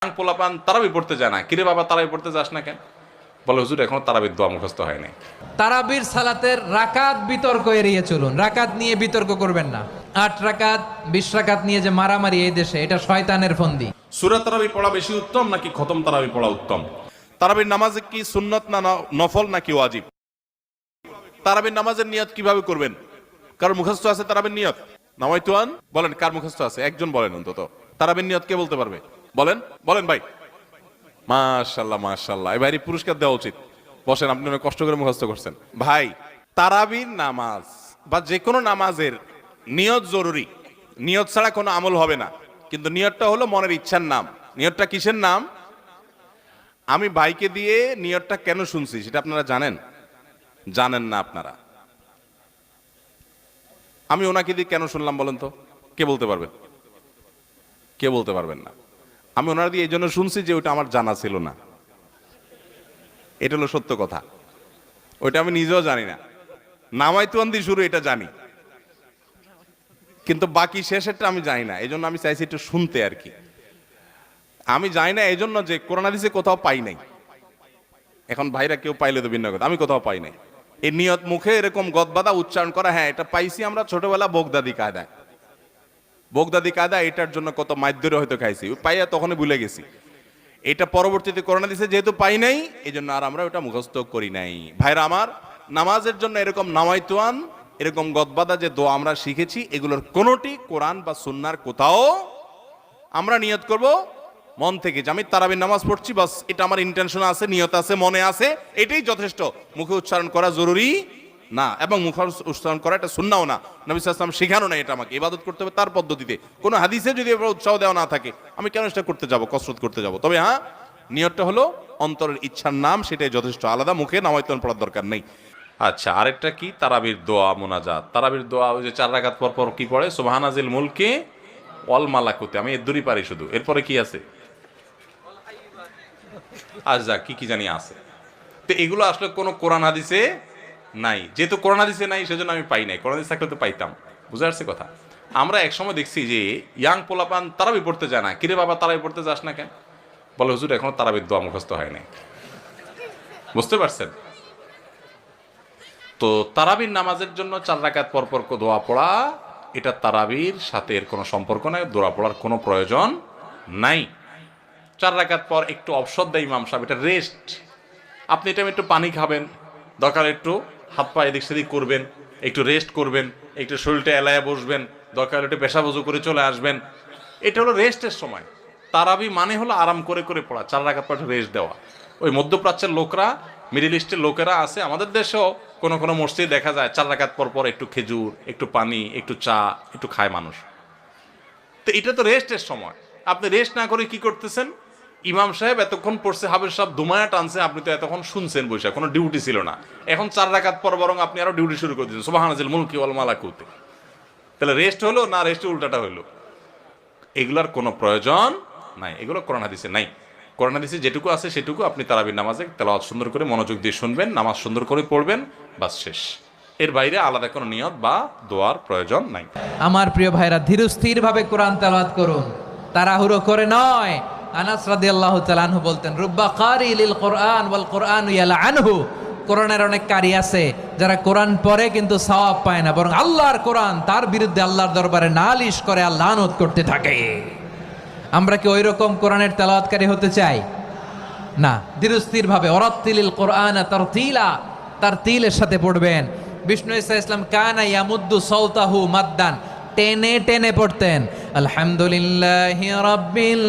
পোলাপান তারাবি পড়তে যায় না। কিরে বাবা তারাবি পড়তে যাস না কেন? বলে হুজুর এখনো তারাবির দোয়া মুখস্থ হয় নাই। তারাবির সালাতের রাকাত বিতর্ক এড়িয়ে চলুন। রাকাত নিয়ে বিতর্ক করবেন না। 8 রাকাত 20 রাকাত নিয়ে যে মারামারি এই দেশে, এটা শয়তানের ফন্দি। সূরা তারাবি পড়া বেশি উত্তম নাকি খতম তারাবি পড়া উত্তম? তারাবির নামাজে কি সুন্নত না নফল নাকি ওয়াজিব? তারাবির নামাজের নিয়ত কিভাবে করবেন? কার মুখস্থ আছে তারাবির নিয়ত? নামাইতুয়ান বলেন, কার মুখস্থ আছে? একজন বলেন অন্তত। তারাবির নিয়ত কে বলতে পারবে? বলেন বলেন ভাই। মাশাআল্লাহ মাশাআল্লাহ, এই ভাইরি পুরস্কার দেওয়া উচিত। বসেন, আপনি অনেক কষ্ট করে মুখস্থ করছেন ভাই। তারাবির নামাজ বা যে কোনো নামাজের নিয়ত জরুরি। নিয়ত ছাড়া কোনো আমল হবে না। কিন্তু নিয়তটা হলো মনের ইচ্ছার নাম। নিয়তটা কিসের নাম? আমি ভাইকে দিয়ে নিয়তটা কেন শুনছি সেটা আপনারা জানেন? জানেন না আপনারা। আমি ওনাকে দিয়ে কেন শুনলাম বলেন তো? কে বলতে পারবেন? কে বলতে পারবেন না? আমি ওনার দিয়ে এই জন্য শুনছি যে ওইটা আমার জানা ছিল না। এটা হলো সত্য কথা। ওইটা আমি নিজেও জানি না। নামাইতুয়ান দিয়ে শুরু এটা জানি, কিন্তু বাকি শেষেরটা আমি জানি না। এই জন্য আমি চাইছি একটু শুনতে আর কি। আমি জানি না এই জন্য যে কোরআন হাদিসে কোথাও পাই নাই। এখন ভাইরা কেউ পাইলে তো ভিন্ন কথা, আমি কোথাও পাই নাই। এই নিয়ত মুখে এরকম গদবাদা উচ্চারণ করা, হ্যাঁ এটা পাইছি আমরা ছোটবেলা বোগদাদি কায়দায়। বোগদাদি কায়দা এটার জন্য কত মাইদ্যরে হয়তো খাইছি, পাইয়া তখনই ভুলে গেছি। এটা পরবর্তীতে কোরআন হাদিসে যেহেতু পাই নাই, এই জন্য আর আমরা ওটা মুখস্থ করি নাই। ভাইরা আমার, নামাজের জন্য এরকম নামাইতুয়ান, এরকম গদবাদা যে দোয়া আমরা শিখেছি, এগুলোর কোনোটি কোরআন বা সুন্নাহর কোথাও আমরা নিয়ত করব মন থেকে যে আমি তারাবির নামাজ পড়ছি, বাস এটা আমার ইন্টেনশন আছে, নিয়ত আছে, মনে আছে, এটাই যথেষ্ট। মুখে উচ্চারণ করা জরুরি না, এবং মুখে উচ্চারণ করা এটা সুন্নাহও না। নবী সাল্লাল্লাহু আলাইহি ওয়াসাল্লাম শেখানো না এটা আমাকে। ইবাদত করতে হবে তার পদ্ধতিতে। কোনো হাদিসে যদি এবার উৎসাহ দেওয়া না থাকে, আমি কেন সেটা করতে যাব, কসরত করতে যাব? তবে হ্যাঁ, নিয়তটা হলো অন্তরের ইচ্ছার নাম, সেটাই যথেষ্ট। আলাদা মুখে নামাইতুয়ান পড়ার দরকার নেই। আচ্ছা, আরেকটা কি? তারাবির দোয়া মোনাজাত। তারাবির দোয়া ওই যে 4 রাকাত পর পর কি পড়ে? সুবহানাজিল মুলকে ওয়াল মালাকুতে। আমি এর দূরই পারি শুধু। এরপরে কি আছে? আচ্ছা, কি কি জানি আছে। তো এগুলো আসলে কোনো কোরআন হাদিসে নাই। যেহেতু কোরআন হাদিসে নাই, সেজন্য আমি পাই নাই। কোরআন হাদিস থাকলে তো পাইতাম। বুঝে আসছে কথা? আমরা একসময় দেখছি যে ইয়াং পোলাপান তারাবি পড়তে যায় না। কিরে বাবা তারাবি পড়তে যাস না কেন? বলে হুজুর এখনো তারাবির দোয়া মুখস্থ হয় নাই। বুঝতে পারছেন? তো তারাবির নামাজের জন্য 4 রাকাত পর পর দোয়া পড়া, এটা তারাবির সাথে এর কোনো সম্পর্ক নাই। দোয়া পড়ার কোনো প্রয়োজন নাই। 4 রাকাত পর একটু অবসর দেয় ইমাম সাহেব, এটা রেস্ট। আপনি এটা একটু পানি খাবেন, দরকার একটু হাত পা এদিক সেদিক করবেন, একটু রেস্ট করবেন, একটু শরীরটা এলায়া বসবেন, দরকার একটু পেশাব ওযু করে চলে আসবেন। এটা হলো রেস্টের সময়। তারাবি মানে হলো আরাম করে করে পড়া, 4 রাকাত পর রেস্ট দেওয়া। ওই মধ্যপ্রাচ্যের লোকরা, মিডল ইস্টের লোকেরা আছে, আমাদের দেশেও কোনো কোনো মসজিদে দেখা যায় 4 রাকাত পর পর একটু খেজুর, একটু পানি, একটু চা, একটু খায় মানুষ। তো এটা তো রেস্টের সময়। আপনি রেস্ট না করে কি করতেছেন? ইমাম সাহেব এতক্ষণ পড়ছে, হাফেজ সাহেব দুমায়া টানছে, আপনি তো এতক্ষণ শুনছেন বসে, কোনো ডিউটি ছিল না। এখন 4 রাকাত পর বরং আপনি আরো ডিউটি শুরু করে দিয়েছেন, সুবহানাজিল মুলকি ওয়াল মালাকুতে। তাহলে রেস্ট হলো না রেস্টে উল্টাটা হলো? এগুলার কোনো প্রয়োজন নাই। এগুলো কোরআন হাদিসে নাই। কোরআন হাদিসে যেটুকু আছে সেটুকু আপনি তারাবির নামাজে তেলাওয়াত সুন্দর করে মনোযোগ দিয়ে শুনবেন, নামাজ সুন্দর করে পড়বেন, বাস শেষ। এর বাইরে আলাদা কোনো নিয়ত বা দোয়ার প্রয়োজন নাই। আমার প্রিয় ভাইরা, ধীরস্থির ভাবে কোরআন তেলাওয়াত করুন, তাড়াহুড়ো করে নয়। আনাস রাদিয়াল্লাহু তাআলা আনহু বলতেন, রুব্বা কারি লিল কোরআন ওয়াল কোরআনু ইয়ালআনহু। কোরআনের অনেক কারি আছে যারা কোরআন পড়ে কিন্তু সওয়াব পায় না, বরং আল্লাহর কোরআন তার বিরুদ্ধে আল্লাহর দরবারে নালিশ করে আর লানত করতে থাকে। আমরা কি ওই রকম কোরআনের তেলাওয়াতকারী হতে চাই? না। ধীরস্থির ভাবে ওয়ারাত্তিলিল কোরআন তারতিলা, তারতিলের সাথে পড়বেন। বিষ্ণু ঈসা ইসলাম কানা ইয়ামুদ্দু সাওতাহু মাদ্দান, টেনে টেনে পড়তেন। আলহামদুলিল্লাহি রাব্বিল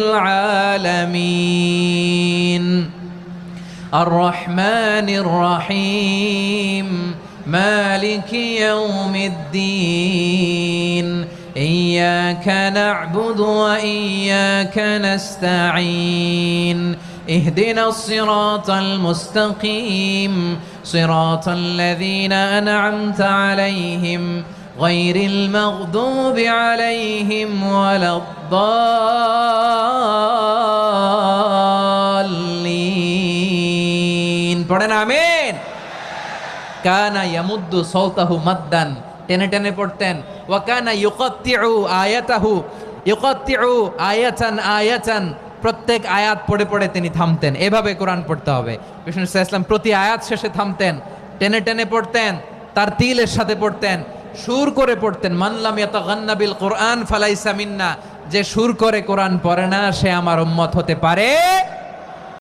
আলামিন আর রহমানির রহিম মালিকি ইয়াউমিদ্দিন ইয়্যাকা না'বুদু ওয়া ইয়্যাকা নাস্তাঈন اهدنا الصراط المستقيم صراط الذين أنعمت عليهم غير المغضوب عليهم ولا الضالين পড়েন আমিন। কানা ইয়ামুদ্দু সাওতাহু মাদ্দান, টেনে টেনে পড়তেন। ওয়া কানা ইউকাত্তিউ আয়াতাহু, ইউকাত্তিউ আয়াতান আয়াতান, প্রত্যেক আয়াত পড়ে পড়ে তিনি থামতেন, এভাবে কোরআন পড়তে হবে। বিষ্ণু ইসলাম প্রতি আয়াত শেষে থামতেন, টেনে টেনে পড়তেন, তার তিলের সাথে পড়তেন, সুর করে পড়তেন। মানলাম ইয়াতাগান্না বিল কোরআন ফালাইসা মিন্না, যে সুর করে কোরআন পড়ে না সে আমার উম্মত হতে পারে